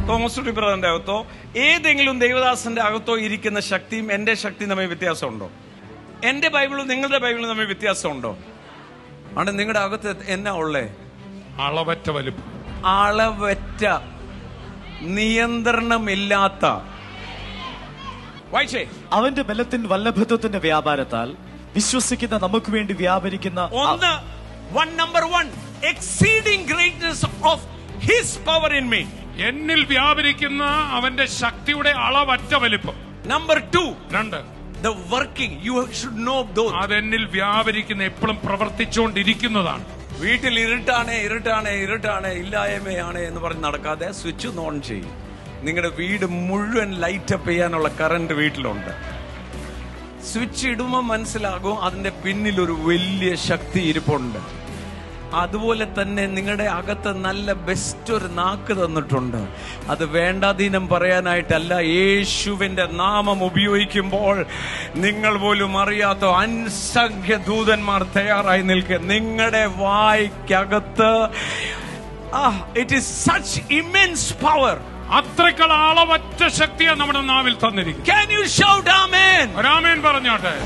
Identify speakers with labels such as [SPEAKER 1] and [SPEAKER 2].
[SPEAKER 1] Thomas ഉണ്ണി ബ്രദറിന്റെ അകത്തോ ഏതെങ്കിലും ദൈവദാസന്റെ അകത്തോ ഇരിക്കുന്ന ശക്തിയും എന്റെ ശക്തിയും തമ്മിൽ വ്യത്യാസമുണ്ടോ? എന്റെ ബൈബിളും നിങ്ങളുടെ ബൈബിളും തമ്മിൽ വ്യത്യാസമുണ്ടോ? ആണ് നിങ്ങളുടെ അകത്ത് എന്നാ ഉള്ളേ?
[SPEAKER 2] അളവറ്റ വലിപ്പം,
[SPEAKER 1] അളവറ്റ നിയന്ത്രണമില്ലാത്ത. വായിച്ചേ,
[SPEAKER 3] അവന്റെ ബലത്തിന്റെ വല്ലഭത്വത്തിന്റെ വ്യാപാരത്താൽ വിശ്വസിക്കുന്ന നമുക്ക് വേണ്ടി വ്യാപരിക്കുന്ന
[SPEAKER 1] number 1 exceeding greatness of his power in me.
[SPEAKER 2] എന്നിൽ വ്യാപരിക്കുന്ന അവന്റെ ശക്തിയുടെ അളവറ്റ വലിപ്പം.
[SPEAKER 1] Number 2
[SPEAKER 2] the
[SPEAKER 1] working, you should know those.
[SPEAKER 2] അതെന്നിൽ വ്യാപരിക്കുന്ന, എപ്പോഴും പ്രവർത്തിച്ചുകൊണ്ടിരിക്കുന്നതാണ്.
[SPEAKER 1] വീട്ടിൽ ഇരുട്ടാണ് ഇല്ലായ്മയാണ് എന്ന് പറഞ്ഞ് നടക്കാതെ സ്വിച്ച് ഓൺ ചെയ്യും. നിങ്ങളുടെ വീട് മുഴുവൻ ലൈറ്റപ്പ് ചെയ്യാനുള്ള കറണ്ട് വീട്ടിലുണ്ട്. സ്വിച്ച് ഇടുമ്പോൾ മനസ്സിലാകും അതിന്റെ പിന്നിൽ ഒരു വലിയ ശക്തി ഇരിപ്പുണ്ട്. അതുപോലെ തന്നെ നിങ്ങളുടെ അകത്ത് നല്ല ബെസ്റ്റ് ഒരു നാക്ക് തന്നിട്ടുണ്ട്. അത് വേണ്ടാധീനം പറയാനായിട്ടല്ല, യേശുവിന്റെ നാമം ഉപയോഗിക്കുമ്പോൾ നിങ്ങൾ പോലും അറിയാത്ത അൻസംഖ്യ ദൂതന്മാർ തയ്യാറായി നിൽക്കുക. നിങ്ങളുടെ വായ്ക്കകത്ത് it is such immense power.
[SPEAKER 2] അത്രയ്ക്കുള്ള അളവറ്റ ശക്തിയാണ് നമ്മുടെ നാവിൽ തന്നിരിക്കുന്നത്.
[SPEAKER 1] Can you shout amen?
[SPEAKER 2] ആമേൻ പറഞ്ഞോട്ടെ.